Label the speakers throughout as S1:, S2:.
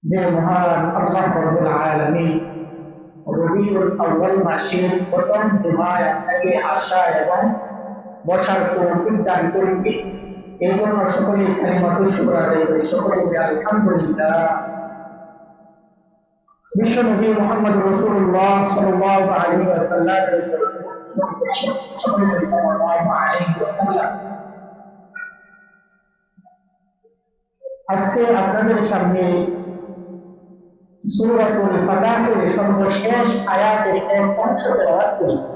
S1: যে মহান আল্লাহ রাব্বুল আলামিন রবিউল আউয়াল মাসের প্রথম জুমায় আপনাকে আসা এবং বসার তৌফিক দান করেছে। এই জন্য সকলে কালিমাতুল শুকর আদায় করি, সকলে বলি আলহামদুলিল্লাহ। বিশ্বনবী মুহাম্মদ রাসূলুল্লাহ সাল্লাল্লাহু আলাইহি ওয়াসাল্লামের উপর সকলে বলি সাল্লাল্লাহু আলাইহি ওয়াসাল্লাম। আজকে আপনাদের সামনে সূরাতুল ফালাকের সর্বশেষ আয়াতের এক অংশ তেলাওয়াত করেছি।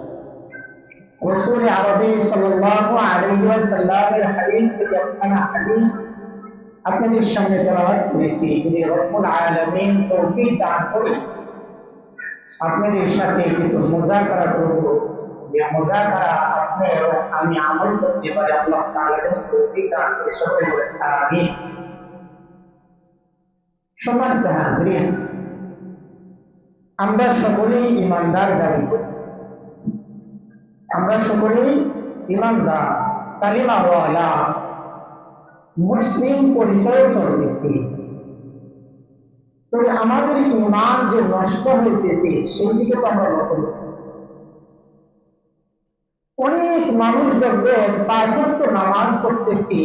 S1: রাসূল আরবি সাল্লাল্লাহু আলাইহি ওয়াসাল্লামের হাদিস থেকে একখানা হাদিস আপনাদের সামনে তেলাওয়াত করেছি। যদি রব্বুল আলামিন তৌফিক দান করে আপনাদের সাথে কিছু মুযাকারা করব, যে মুযাকারা আপনি এবং আমি আমল করতে পারি, আল্লাহ তাআলা যেন তৌফিক দান করে, সকলে বলেন আমিন। সম্মানিত হাজরিন, আমরা সকলেই ইমানদার দাবি করি, আমরা সকলেই ইমানদার, কালিমাওয়ালা মুসলিম পরিচয় করতেছি। তবে আমাদের ইমান যে নষ্ট হইতেছে সেই দিকে তো আমরা লক্ষ্য করি। অনেক মানুষ দেখবেন ৫ ওয়াক্ত নামাজ পড়তেছি,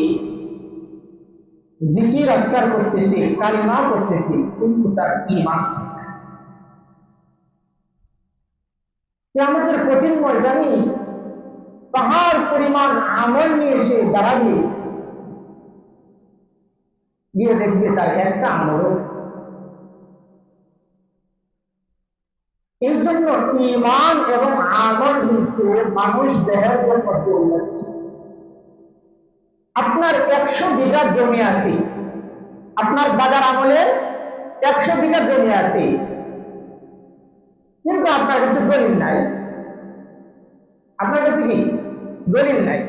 S1: জিকির আজকার করতেছি, কালিমা করতেছি, কিন্তু তার ইমান কিয়ামতের কঠিন ময়দানে পাহাড় পরিমাণ আমল নিয়ে এসে দাঁড়াবে, গিয়ে দেখবে তার একটা আমল। এই জন্য ইমান এবং আমল কিন্তু মানুষ দেহের জন্য প্রয়োজন। আপনার ১০০ বিঘা জমি আছে, আপনার বাজার আমলে ১০০ বিঘা জমি আছে, কিন্তু আপনার কাছে দলিল নাই। আপনার কাছে কি দলিল নাই?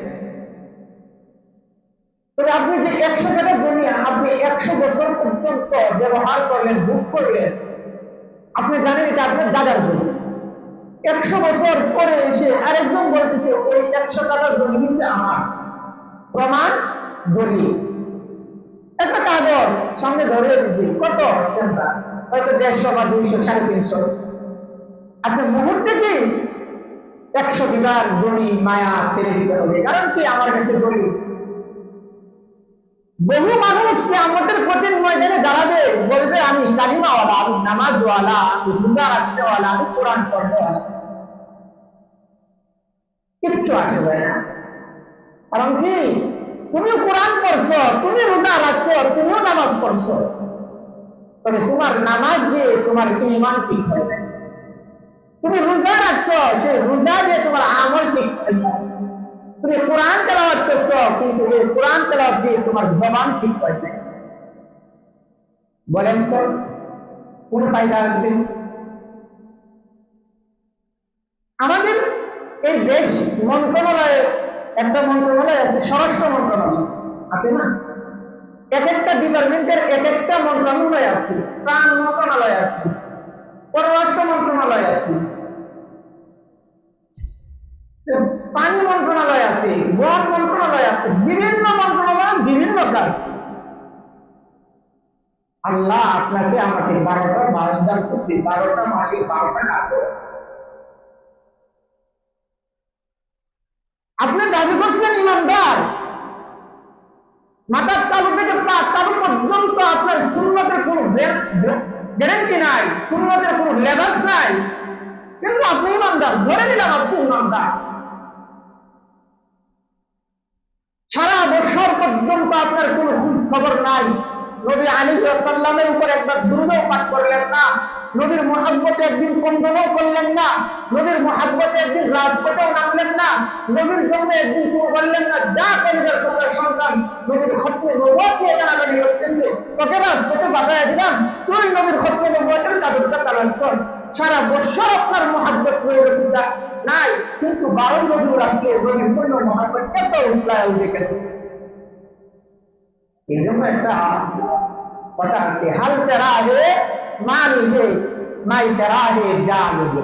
S1: তবে আপনি যে ১০০ বিঘা জমি আপনি ১০০ বছর পর্যন্ত ব্যবহার করলেন, ভোগ করলেন, আপনি জানেন এটা আপনার দাদার জমি। ১০০ বছর পরে এসে আরেকজন বলতেছে ওই ১০০ টাকার জমি দিচ্ছে আমার, প্রমাণ দলিল, একটা কাগজ সামনে ধরে দিচ্ছি, কত টাকা, হয়তো ১৫০ বা ২০০, ৩৫০। আপনি মুহূর্তে কি ১০০ বিঘার জমি মায়া ছেড়ে দিতে হবে? কারণ কি আমার কাছে দলিল। বহু মানুষ কি আমাদের কঠিন ময়দানে দাঁড়াবে, বলবে আমি কালিমাওয়ালা, আমি নামাজওয়ালা, আমি রোজা রাখতেওয়ালা, আমি কোরআন পড়তেওয়ালা, কিচ্ছু আসবে না। কারণ কি তুমি কোরআন পড়ছো, তুমি রোজা রাখছো, তুমিও নামাজ পড়ছো, তবে তোমার নামাজ দিয়ে তোমার ঈমান ঠিক হয় না। তুমি রোজা রাখছো, সেই রোজা দিয়ে তোমার আমল ঠিক হয় না। তুমি কোরআন তেলাওয়াত করছো, কিন্তু এই কোরআন তেলাওয়াত দিয়ে তোমার জবান ঠিক হয় না। বলেন তো কোন ফায়দা আসবে? আমাদের এই দেশ মন্ত্রণালয়ে একটা মন্ত্রণালয় আছে, স্বরাষ্ট্র মন্ত্রণালয় আছে না? এক একটা ডিপার্টমেন্টের এক একটা মন্ত্রণালয় আছে, ত্রাণ মন্ত্রণালয় আছে, পররাষ্ট্র মন্ত্রণালয় আছে, পানি মন্ত্রণালয় আছে, বন মন্ত্রণালয় আছে, বিভিন্ন মন্ত্রণালয় বিভিন্ন কাজ। আল্লাহ আপনাকে আমাকে ১২টা মাস দান করছে, ১২টা মাসে ১২টা কাজ। আপনি দাবি করছেন ইমানদার, মাথার তালু থেকে পা তালু পর্যন্ত আপনার সুন্নতের কোন গ্যারান্টি নাই, সুন্নতের কোন লেবাস নাই, কিন্তু আপনি ইমানদার, ধরে নিলাম আপনি ইমানদার। সারা বছর পর্যন্ত আপনার কোন খোঁজ খবর নাই, নবী আলাইহিস সালামের উপর একবার দুরূদও পাঠ করলেন না, নবীর মুহাব্বতে একদিন কন্দনও করলেন না, নবীর মুহাব্বতে একদিন রাজপথেও নামলেন না, নবীর জন্য একদিন শুরু করলেন না। যা কলিজার টুকরা সন্তান নবীর খতমে নবুয়ত নিয়ে জানাজানি হচ্ছে, তোকে রাজপথে বাঁচাইয়া দিলাম, তুই নবীর খতমে নবুয়তের চাদরটা তালাশ কর। সারা বছর আপনার মুহাব্বত প্রয়োগটা নাই, কিন্তু ১২ নবীর আসলে নবীর জন্য মুহাব্বত এত উৎসাহ দেখেছে। এই জন্য একটা কথা আছে, হাল তেরা হে মাল হে মাই তেরা হে জাল হে।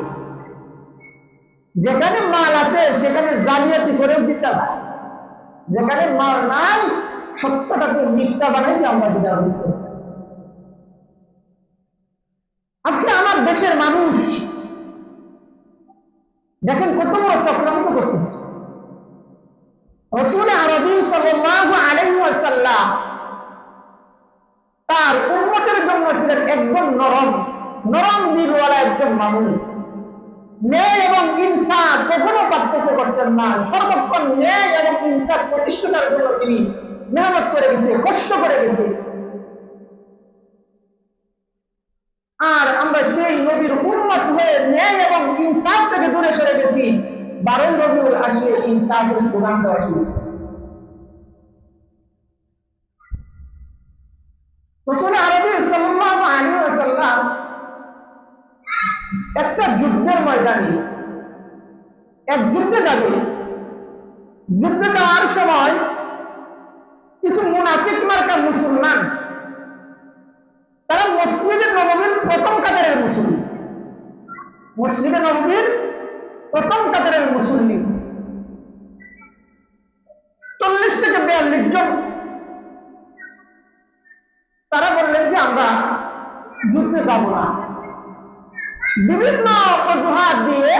S1: যেখানে মাল আছে সেখানে জালিয়াতি করেও দিতে হয়, যেখানে মাল নাই সত্যটাকে মিথ্যা বানাইতে আমরা দিতে। দেশের মানুষ দেখেন কত বড় চক্রান্ত করতেছে। রাসূল আরবি সাল্লাল্লাহু আলাইহি ওয়াসাল্লাম তার উম্মতের জন্য ছিলেন একজন নরম দিলওয়ালা একজন মানুষ। ন্যায় এবং ইনসাফ কখনো পার্থক্য করতেন না। সর্বক্ষণ ন্যায় এবং ইনসাফ প্রতিষ্ঠার জন্য তিনি মেহনত করে গেছে, কষ্ট করে গেছে। আর আমরা সেই নবীর উম্মত হয়ে ন্যায় এবং ইনসাফ থেকে দূরে সরে গেছি। 12 রবিউল আসে ইনসাফের স্লোগান দেওয়া শুরু। রাসূল আরবি সাল্লাল্লাহু আলাইহি ওয়াসাল্লাম একটা যুদ্ধের ময়দানে এক যুদ্ধে যাবে। যুদ্ধে যাওয়ার সময় কিছু মুনাফিক মার্কা মুসলমান, তারা মসজিদে নববীর প্রথম কাতারের মুসল্লি, মসজিদে নববীর প্রথম কাতারের মুসল্লি 40 থেকে 42 জন। তারা বললেন যে আমরা যুদ্ধে যাব না। বিভিন্ন অজুহাত দিয়ে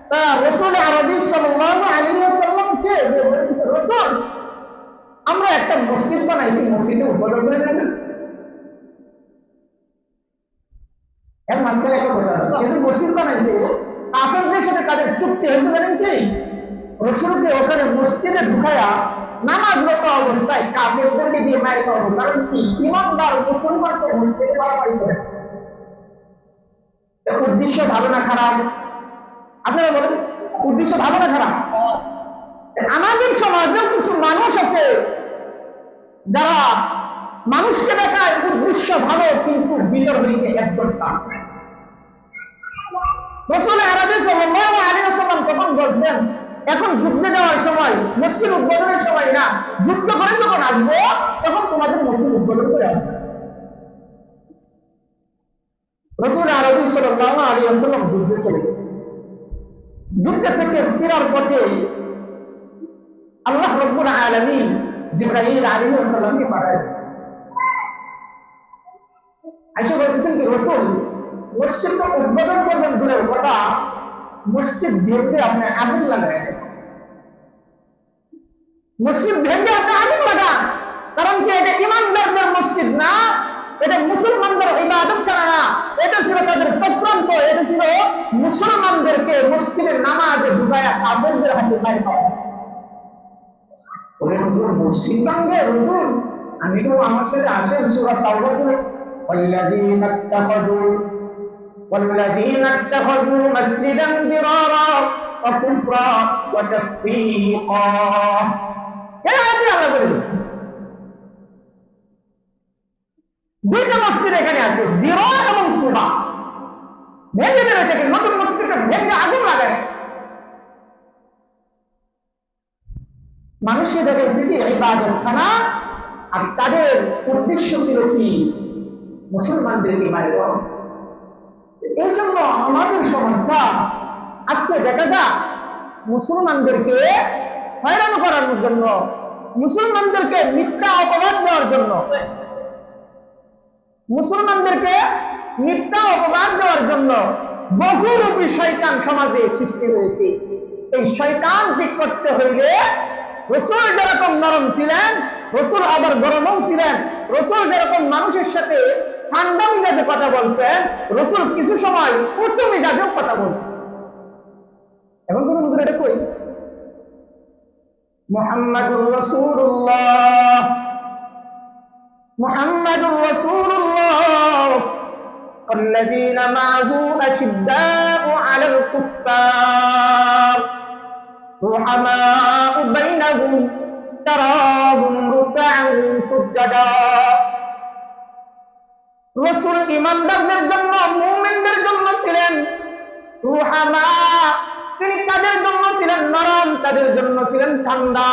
S1: তারা রাসূল আরবি সাল্লাল্লাহু আলাইহি ওয়াসাল্লামকে বলেছে, রাসূল আমরা একটা মসজিদ বানাইছি, মসজিদে উদ্বোধন করে দেবেন। এর মাঝখানে একটা কথা আছে, যেহেতু মসজিদ বানাইছে কাফেরদের সাথে তাদের চুক্তি হয়েছে জানেন কি? রাসূলকে ওখানে মসজিদে ঢুকায়া নামাজরত অবস্থায় কাফেরদেরকে দিয়ে মাইর খাওয়াবো। কারণ কি? ইমানদার মুসলমানকে মসজিদে মারামারি করে। উদ্দেশ্য ভালো না খারাপ? আপনারা বলেন উদ্দেশ্য ভালো না খারাপ? আমাদের সমাজেও কিছু মানুষ আছে যারা মানুষকে দেখায় উদ্দেশ্য ভালো, কিন্তু ভিতর হইতে একদম না। রাসূল আরবি সাল্লাল্লাহু আলাইহি ওয়াসাল্লাম তখন বলছেন, এখন যুদ্ধে যাওয়ার সময়, মসজিদ উদ্বোধনের সময় না, যুদ্ধ করে যখন আসবো তখন তোমাদের মসজিদ উদ্বোধন করে আসবে। রাসূল আরবি সাল্লাল্লাহু আলাইহি ওয়াসাল্লাম যুদ্ধে চলে গেলেন। যুদ্ধ থেকে ফেরার পথে আল্লাহ রাব্বুল আলামিন জিবরাইল আলাইহিস সালামকে পাঠালেন। আয়েশা বলতেছেন কি, রাসূল মসজিদ তো উদ্বোধন করবেন দূরের কথা, মসজিদ ভেঙে আপনি আগুন লাগায় দেন। মসজিদ ভেঙে আপনি আগুন লাগান। কারণ কি? এটা ইমানদারদের মসজিদ না, এটা মুসলমানদের ইবাদত করা না। এটা ছিল তাদের চক্রান্ত। এটা ছিল মুসলমানদেরকে মসজিদের নামাজে ঢুকায়া কাফেরদের হাতে মাইর খাওয়া। ওরে হুজুর মসজিদ ভাঙবে? হুজুর আমি তো আমার সাথে আসেন সূরা তাওবা করে والذين اتخذوا مسجدا ضرارا وكفرا وتفريقا। দুইটা মসজিদ এখানে আছে, দিরার এবং কুবা। ভেঙে দেবে থেকে নতুন মসজিদটা ভেঙে আগুন লাগায়। মানুষের দেখেছে কি ইবাদত খানা, আর তাদের উদ্দেশ্য ছিল কি? মুসলমানদেরকে মারে দেওয়া। এই জন্য আমাদের সমাজটা আজকে দেখা যায় মুসলমানদেরকে হয়রান করার জন্য, মুসলমানদেরকে মিথ্যা অপবাদ দেওয়ার জন্য, মুসলমানদেরকে মিথ্যা অপবাদ দেওয়ার জন্য বহুরূপী শয়তান সমাজে সৃষ্টি হয়েছে। এই শয়তান ঠিক করতে হইলে রাসূল যেরকম নরম ছিলেন, রাসূল আবার গরমও ছিলেন। রাসূল যেরকম মানুষের সাথে ঠান্ডা মিজাজে কথা বলতেন, রাসূল কিছু সময় উচ্চ মিজাজেও কথা বলতেন। এখন কোন মুখে এটা কই মুহাম্মাদুর রাসূলুল্লাহ, মুহাম্মাদুর রাসূলুল্লাহ والذين معه أشداء على الكفار رحماء بينهم تراهم ركعا سجدا। রাসূল ইমানদারদের জন্য, মুমিনদের জন্য ছিলেন রুহামা। তিনি তাদের জন্য ছিলেন নরম, তাদের জন্য ছিলেন ঠান্ডা।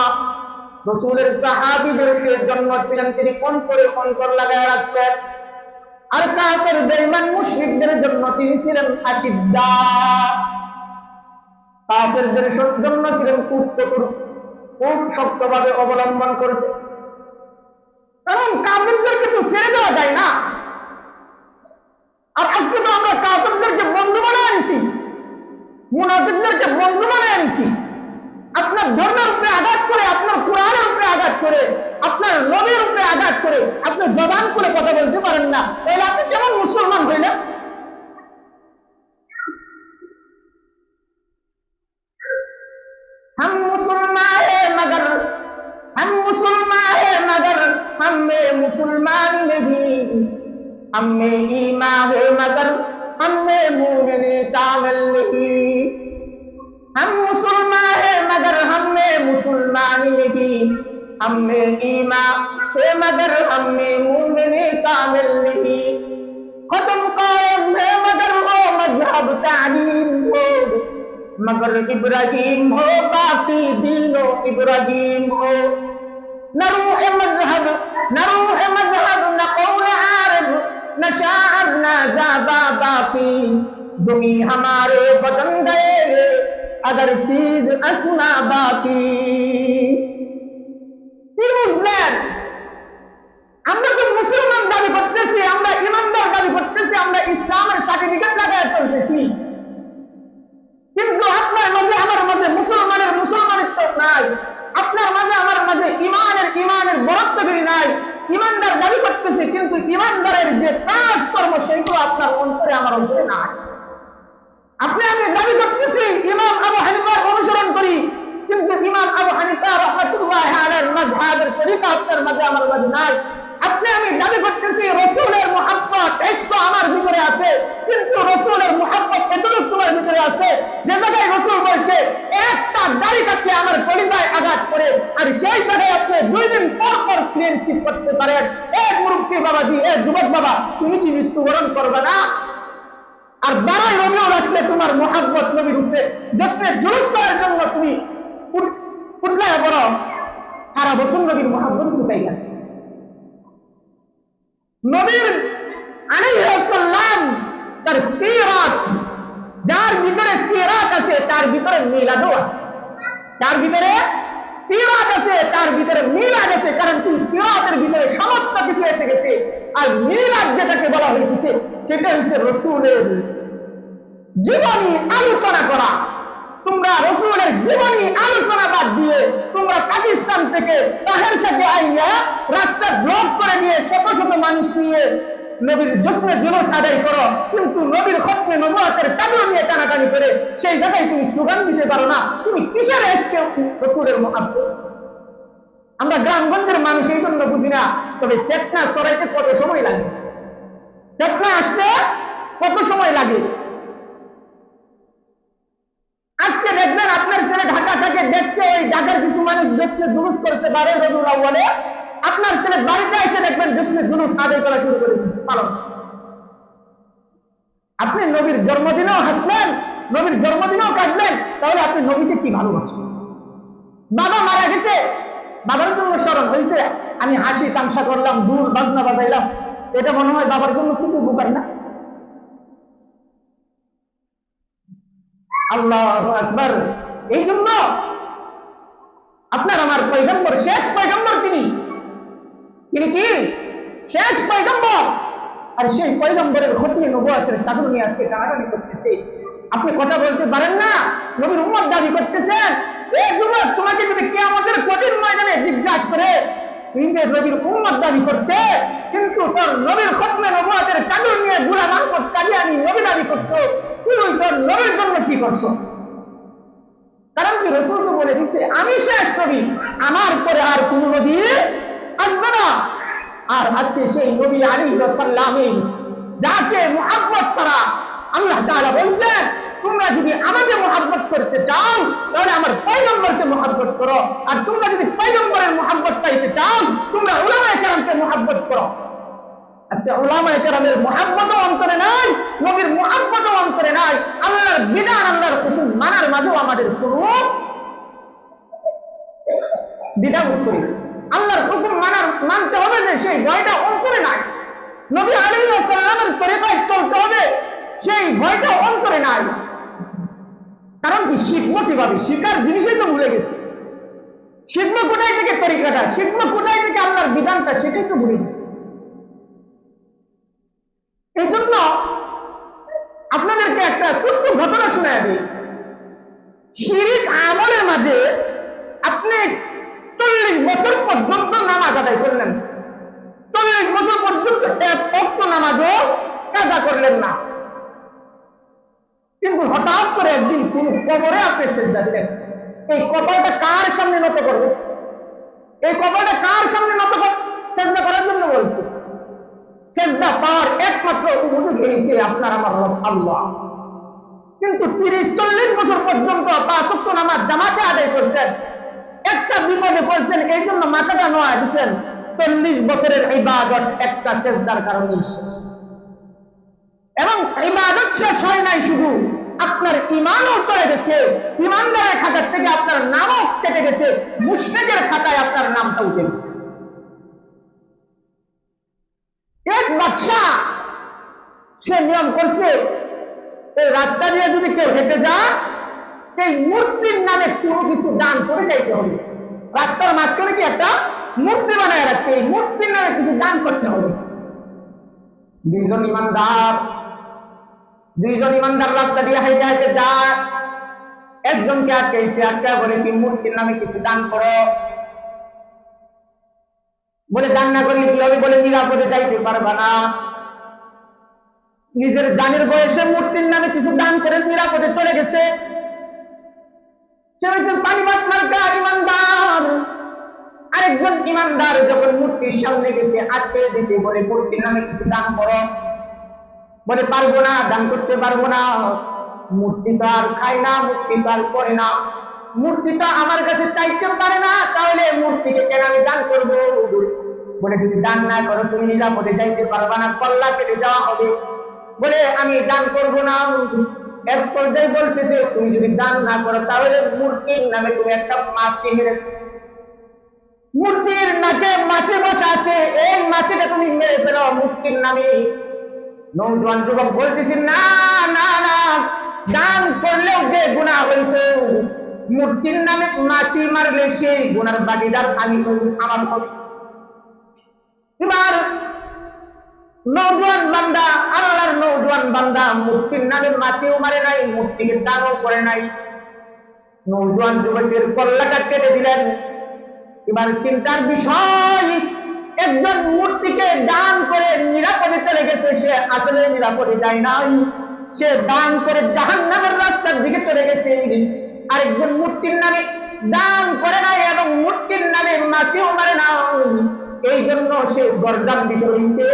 S1: রাসূলের সাহাবীদের জন্য ছিলেন তিনি কণ্ঠর লাগায় রাখতেন। আর কাফের বেঈমান মুশরিকদের জন্য তিনি ছিলেন আশিদ্দা। কাফেরদের জন্য ছিলেন খুব কঠোর, খুব শক্তভাবে অবলম্বন করতে। কারণ কাফেরদেরকে তো ছেড়ে দেওয়া যায় না। আর আজকে তো আমরা কাফের আপনি জবান করে কথা বলতে পারেন না, তাহলে আপনি কেমন মুসলমান হইলেন? हम मुसलमान है मगर हम मुसलमान है मगर हम में मुसलमान नहीं, हम में ईमान है मगर हम में मोमिन कामिल नहीं, हम मुसलमान है मगर हम में मुसलमान नहीं, हम में ईमान है मगर हम में मोमिन कामिल नहीं, खत्म कायम है मगर वो मजहब तालीम हो, मगर इब्राहिम हो बाकी दीनो इब्राहिम हो, न रूह मजहब न कौल आरब न शायर न जाबा बाकी, दुमी हमारे बदन गए अगर चीज असना बाकी। কি বুঝলেন? আমরা তো মুসলমান দাবি করতেছি, আমরা ইমানদার দাবি করতেছি, আমরা ইসলামের সার্টিফিকেট লাগায় চলতেছি, কিন্তু আপনার মাঝে আমার মাঝে মুসলমানিত্ব নাই, আপনার মাঝে আমার মাঝে ইমানের বরত্বগিরি নাই। ইমানদার দাবি করতেছে কিন্তু ইমানদারের যে কাজ কর্ম সেগুলো আপনার অন্তরে আমার অন্তরে নাই। আপনি আমি দাবি করতেছি ইমাম আবু হানিফার অনুসরণ করি, কিন্তু ইমাম আবু হানিফা রাহমাতুল্লাহ আলাইহির মাযহাবের তরিকা আপনার মাঝে আমার মাঝে নাই। আপনি আমি দাবি করতেছি রাসূলের মুহাব্বত ইশক আমার ভিতরে আছে, কিন্তু রাসূলের মুহাব্বত এতটুকু তোমার ভিতরে আছে যে জায়গায় রাসূল বলছে একটা দাড়ি কাটলে আমার কলিজায় আঘাত করে, আর সেই জায়গায় আপনি 2 দিন পর পর ক্লিনশিপ করতে পারেন। এই মুরব্বী বাবাজি, এই যুবক বাবা, তুমি কি মৃত্যুবরণ করবে না? আর 12 রবিউল আসলে তোমার মুহাব্বত নবীর উপরে জশ্নে জুলুস করার জন্য তুমি উঠলায় বড়, সারা বছর নবীর মুহাব্বত লুকাই গেছে। নবীর আলাইহিস সালাম তার সিরাত, যার ভিতরে সিরাত আছে তার ভিতরে মিলাদও আছে, তার ভিতরে সিরাত আছে তার ভিতরে মিলাদ আছে, কারণ কি সিরাতের ভিতরে সমস্ত কিছু এসে গেছে। আর মিলাদ যেটাকে বলা হয়েছে সেটা হচ্ছে রাসূলের জীবনী আলোচনা করা। তোমরা রাসূলের জীবনী আলোচনা বাদ দিয়ে তোমরা পাকিস্তান থেকে তাহের সাথে আইয়া রাস্তা ব্লক করে দিয়ে শত শত মানুষ নিয়ে নবীর জশ্নে জুলুস আদায় করো, কিন্তু নবীর খতমে নবুয়তের চাদর নিয়ে টানাটানি করে সেই জায়গায় তুমি স্লোগান দিতে পারো না। তুমি কিসের এসকে রাসূলের মুহাব্বত? আমরা গ্রামগঞ্জের মানুষ এই জন্য বুঝি না, তবে চেতনা সরাইতে কত সময় লাগে, চেতনা আসতে কত সময় লাগে। আজকে দেখবেন আপনার ছেলে ঢাকা থেকে দেখছে, ওই ঢাকার কিছু মানুষ দেখছে জুলুস করছে 12 রবিউল আউয়ালে, আপনার ছেলে বাড়িতে এসে দেখবেন জশ্নে জুলুস আদায় করা শুরু করে পালন। আপনি নবীর জন্মদিনেও হাসলেন, নবীর জন্মদিনেও কাঁদলেন, তাহলে আপনি নবীকে কি ভালোবাসেন? বাবা মারা গেছে, বাবার জন্য স্মরণ হয়েছে, আমি হাসি তামসা করলাম, দুল বাজনা বাজাইলাম, এটা মনে হয় বাবার জন্য খুব উপকার না? আল্লাহু আকবার। এই জন্য আপনার আমার পয়গম্বর, শেষ পয়গম্বর তিনি কি শেষ পয়গম্বর, আর সেই পয়গম্বরের খতমে নবুয়তের চাদর নিয়ে আজকে টানাটানি করতেছে। আপনি কথা বলতে পারেন না, নবীর উম্মত দাবি করতেছেন। এই যুবক, তোমাকে যদি কিয়ামতের কঠিন ময়দানে জিজ্ঞাসা করে তুমি যে নবীর উম্মত দাবি করতে, কিন্তু তোর নবীর খতমে নবুয়তের চাদর নিয়ে বুড়া মাহমুদ কাদিয়ানী নবী দাবি করতো, তুই তোর নবীর জন্য কি করছো? কারণ কি রাসূল তো বলে দিচ্ছে আমি শেষ নবী, আমার পরে আর কোন নবী আসবে না। আর আজকে সেই নবী আলাইহিস সালাম যাকে মুহাব্বত ছাড়া আল্লাহ তাআলা বলছেন তোমরা যদি আমাকে মুহাব্বত করতে চাও তাহলে আমার পয়গম্বরকে মুহাব্বত করো, আর তোমরা যদি পয়গম্বরের মুহাব্বত পাইতে চাও তোমরা উলামায়ে কেরামকে মুহাব্বত করো। আজকে উলামায়ে কেরামের মুহাব্বতও অন্তরে নাই, নবীর মুহাব্বতও অন্তরে নাই, আল্লাহর বিধান আল্লাহর হুকুম মানার মাঝেও আমাদের কোনো দ্বিধাবোধ করি। আল্লাহর হুকুম মানতে হবে যে সেই ভয়টা অন্তরে নাই, নবী আলাইহিস সালামের তরিকায় চলতে হবে সেই ভয়টা অন্তরে নাই। কারণ কি শিখবো কিভাবে? শিখার জিনিসই তো ভুলে গেছে। শিখবো কোথায় থেকে তরিকাটা, শিখবো কোথায় থেকে আল্লাহর বিধানটা, সেটাই তো ভুলে গেছে। এই জন্য আপনাদেরকে একটা ছোট্ট ঘটনা শোনায় দিই। শিরিক আমলের মাঝে আপনি 40 বছর পর্যন্ত নামাজ আদায় করলেন, 40 বছর পর্যন্ত এক ওয়াক্ত নামাজও কাজা করলেন না, কিন্তু হঠাৎ করে একদিন কোন কবরে আপনি সেজদা দিলেন। এই কপালটা কার সামনে নত করবে? এই কপালটা কার সামনে নত সেজদা করার জন্য বলছি? সেজদা পাওয়ার একমাত্র উপযোগী আপনার আমার রব আল্লাহ। কিন্তু 30-40 বছর পর্যন্ত 5 ওয়াক্ত নামাজ জামাতে আদায় করছেন, একটা বিপদে পড়ছেন, এই জন্য মাথাটা নোয়া দিচ্ছেন। 40 বছরের ইবাদত একটা সেজদার কারণে, এবং ইবাদত শেষ হয় নাই, শুধু আপনার ইমানও চলে গেছে। ইমানদারের খাতা থেকে আপনার নামও কেটে গেছে, মুশরিকের খাতায় আপনার নামটা উঠে গেছে। এক বাদশাহ সে নিয়ম করছে, এই রাস্তা দিয়ে যদি কেউ হেঁটে যায়, এই মূর্তির নামে কোনো কিছু দান করে যাইতে হবে। রাস্তার মাঝখানে কি একটা মূর্তি বানায় রাখছে, এই মূর্তির নামে কিছু দান করতে হবে। দুইজন ইমানদার রাস্তা দিয়ে হাইতে হাইতে যায়, একজনকে আটকে বলে কি মূর্তির নামে কিছু দান করো। বলে দান না করলে কি হবে? বলে নিরাপদে যাইতে পারবা না। নিজের জানের বয়সে মূর্তির নামে কিছু দান করে নিরাপদে চলে গেছে। সে হয়েছে পানিবাদ মার্কা ইমানদার। আরেকজন ইমানদার যখন মূর্তির সামনে গেছে আটকে দিতে, বলে মূর্তির নামে কিছু দান করো। বলে পারবো না, দান করতে পারবো না। মূর্তি তো আর খায় না, মূর্তি তো আর করে না, মূর্তি তো আমার কাছে চাইতে পারে না, তাহলে মূর্তিকে কেন আমি দান করবো? বলে যদি দান না করো তুমি নিরাপদে যাইতে পারবা না, কল্লা কেটে যাওয়া হবে। বলে আমি দান করবো না। এক পর্যায়ে বলতেছে তুমি যদি দান না করো তাহলে মূর্তির নামে তুমি একটা মাছকে মেরে, মূর্তির নাচে মাছে বসা আছে, এই মাছটা তুমি মেরে ফেলো মূর্তির নামে। নৌজওয়ান যুবক বলতেছেন না না না, দান করলেও যে গুনাহ হইতো, মূর্তির নামে মাছি মারলে সেই গুনার বাগিদার আমি আমার হবে। এবার নৌজওয়ান বান্দা, আল্লাহর নৌজওয়ান বান্দা, মূর্তির নামে মাছিও মারে নাই, মূর্তিকে দানও করে নাই। নৌজওয়ান যুবকের কল্লাটা কেটে দিলেন। এবার চিন্তার বিষয়, একজন মূর্তিকে দান করে নিরাপদে চলে গেছে, সে আসলে নিরাপদে যায় নাই, সে দান করে জাহান্নামের রাস্তার দিকে চলে গেছে। আরেকজন মূর্তির নামে দান করে নাই এবং মূর্তির নামে মাছিও মারে না, এই জন্য সে গর্দান দিতে হইছে।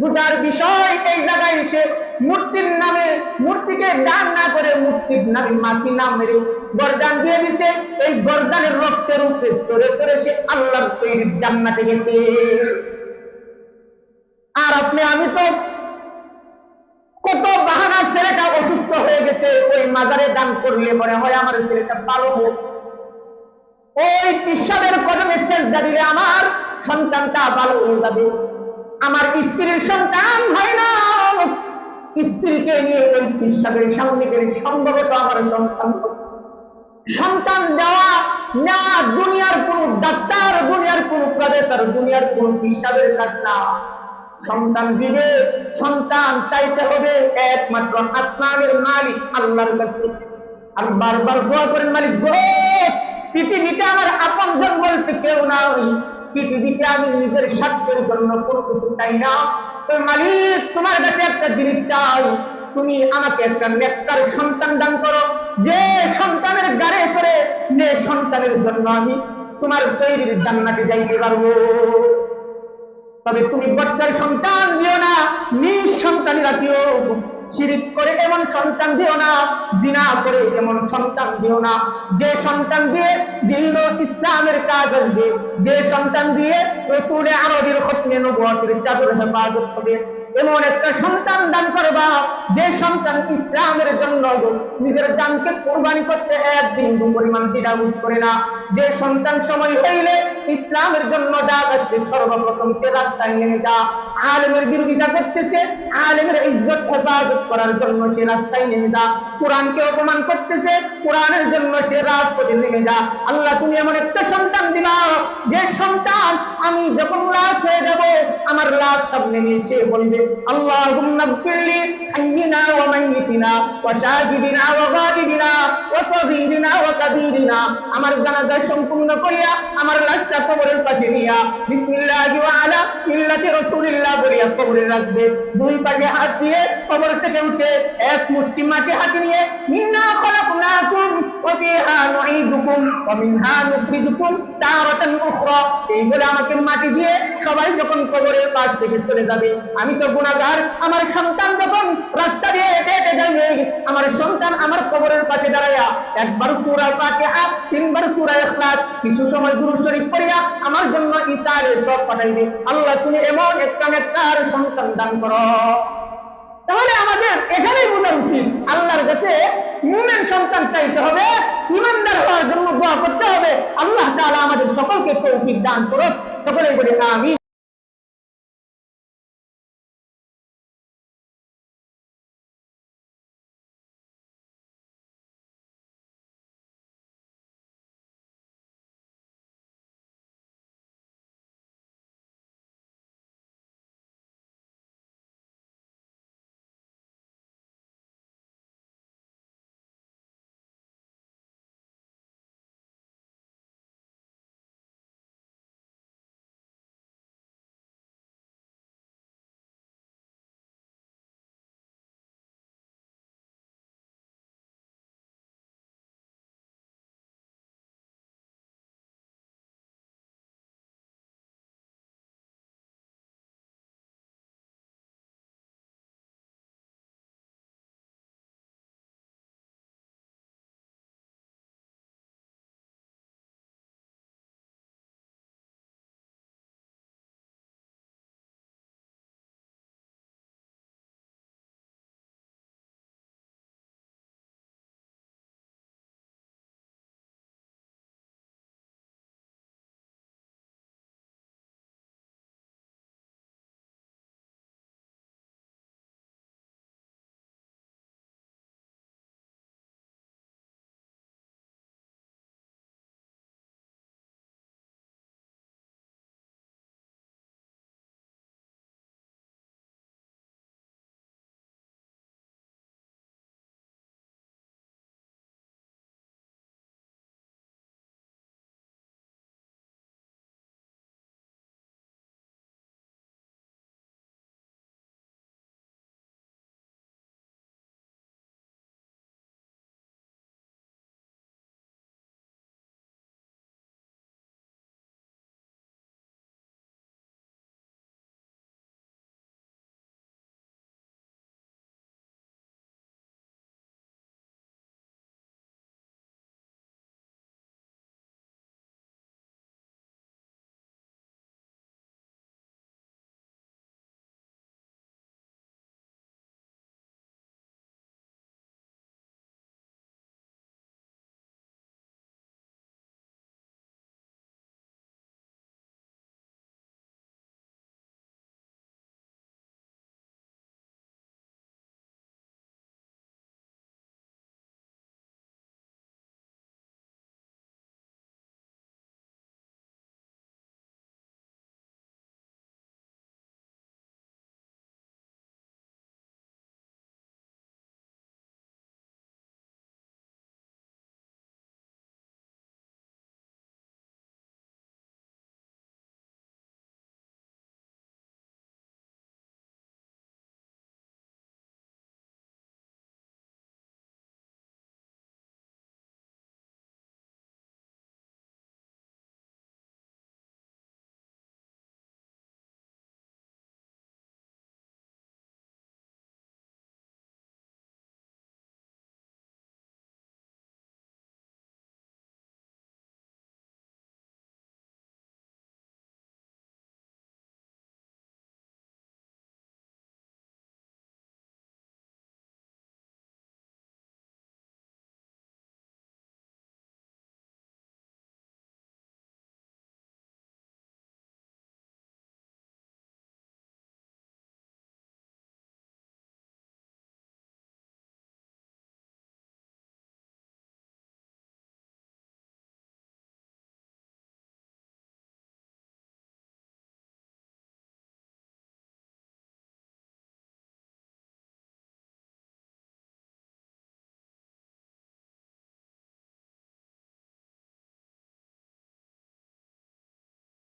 S1: বুঝার বিষয়, এই জায়গায় সে মূর্তির নামে, মূর্তিকে দান না করে মূর্তির নামে মাছি না মেরে গর্দান দিয়ে দিছে। এই গর্দানের রক্তের উপরে চড়ে চড়ে সে আল্লাহর তৈরি জান্নাতে গেছে। আর আপনি আমি তো কত বাহানা, ছেলেটা অসুস্থ হয়ে গেছে, ওই মাজারে দান করলে মনে হয় আমার ছেলেটা ভালো হোক, ওই পিসাবের কদমে সেজদা দিলে আমার সন্তানটা ভালো হয়ে যাবে। আমার স্ত্রীর সন্তান হয় না, স্ত্রীকে নিয়ে ওই পিসাবের সামনে গেলে সম্ভবত আমার সন্তান দেওয়া নেওয়া দুনিয়ার কোন ডাক্তার, দুনিয়ার কোন প্রফেসর, দুনিয়ার কোন পিসাবের কাজ না। সন্তান দিবে, সন্তান চাইতে হবে একমাত্র আসমানের মালিক আল্লাহর কাছে। আমি বারবার দোয়া করেন, মালিক গো, পৃথিবীতে আমার আপনজন বলতে কেউ নাই, পৃথিবীতে আমি নিজের স্বার্থের জন্য কোনো কিছু চাই না। তো মালিক তোমার কাছে একটা জিনিস চাই, তুমি আমাকে একটা নেককার সন্তান দান করো, যে সন্তানের গাড়ে চড়ে, যে সন্তানের জন্য আমি তোমার তৈরির জান্নাতে যাইতে পারবো। তবে তুমি বাচ্চার সন্তান দিও না, নিজ সন্তানেরা দিও। শিরিক করে এমন সন্তান দিও না, জিনা করে এমন সন্তান দিও না, যে সন্তান দিয়ে দিন ইসলামের কাজ আসবে, যে সন্তান দিয়ে রাসূলে আরবীর খতমে নবুয়তের চাদর হেফাজত হবে, এমন একটা সন্তান দান করবা যে সন্তান ইসলামের জন্য নিজের জানকে কুরবানি করতে একদিন পরিমাণ দ্বিধাবোধ করে না, যে সন্তান সময় হইলে ইসলামের জন্য যা আসবে সর্বপ্রথম সে রাস্তায় নেমে যা, আলেমের বিরোধিতা করতেছে, আলেমের ইজ্জত হেফাজত করার জন্য সে রাস্তায় নেমে যা, কোরআনকে অপমান করতেছে, কোরআনের জন্য সে রাজপথে নেমে যা। আল্লাহ তুমি এমন একটা সন্তান দিবা যে সন্তান আমি যখন লাশ হয়ে যাব, আমার লাশ সামনে নিয়ে সে বলবে আল্লাহুম্মা গফিরলি হাইয়িনা ওয়া মাইয়িতিনা ওয়া শাহিদিনা ওয়া গায়িবিনা ওয়া সাগীরিনা ওয়া কাবীরিনা। আমার জানাজা সম্পূর্ণ করিয়া আমার লাশটা কবরের পাশে নিয়া বিসমিল্লাহি ওয়া আলা মিল্লাতি রাসূলিল্লাহ বলিয়া কবরে রাখবে। দুই পাশে হাত দিয়ে কবর থেকে উঠে এক মুষ্টি মাটি হাতে নিয়ে মিন্না খলাকনাকুম ওয়া ফিহা নুঈদুকুম ওয়া মিনহা নুখরিজুকুম তারাতান উখরা। এই বলে আমাকে মাটি দিয়ে সবাই যখন কবরের পাশ থেকে চলে যাবে, আমি তো গুনাহগার, আমার সন্তান যখন রাস্তা দিয়ে হেঁটে হেঁটে যাবে, আমার সন্তান আমার কবরের পাশে দাঁড়ায়া একবার সূরা ফাতিহা, তিনবার সূরা ইখলাস, কিছু সময় দুরূদ শরীফ পড়িয়া আমার জন্য ইতারের সব পাঠাইবে। আল্লাহ তুমি এমন একটা নেককার সন্তান দান করো। তাহলে আমাদের এখানেই বোঝা উচিত, আল্লাহর কাছে মুমিন সন্তান চাইতে হবে, ঈমানদার হওয়ার জন্য দোয়া করতে হবে। আল্লাহ তাআলা আমাদের সকলকে তৌফিক দান করুন। সকলেই বলি আমিন।